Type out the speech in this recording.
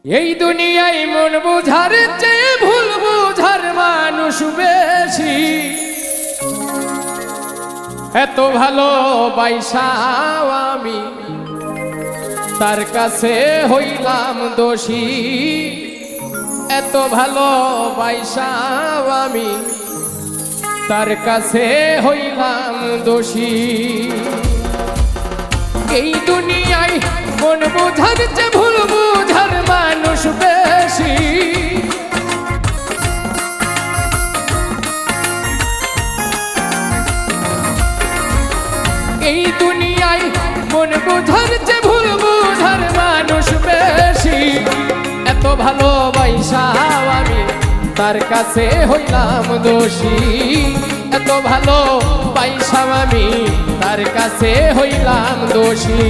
এই দুনিয়ায় মন বুঝার চেয়ে ভুল বুঝার মানুষ বেশি। এত ভালো বাইসাও আমি তার কাছে হইলাম দোষী। এত ভালো বাইসাও আমি তার কাছে হইলাম দোষী। এই দুনিয়ায় মন বুঝার চেয়ে ভুল বুঝার মানুষ বেশি। এই দুনিয়ায় মন বুঝার চেয়ে ভুল বুঝার মানুষ বেশি। এত ভালোবাসাও আমি তার কাছে হইলাম দোষী। এত ভালোবাসাও আমি তার কাছে হইলাম দোষী।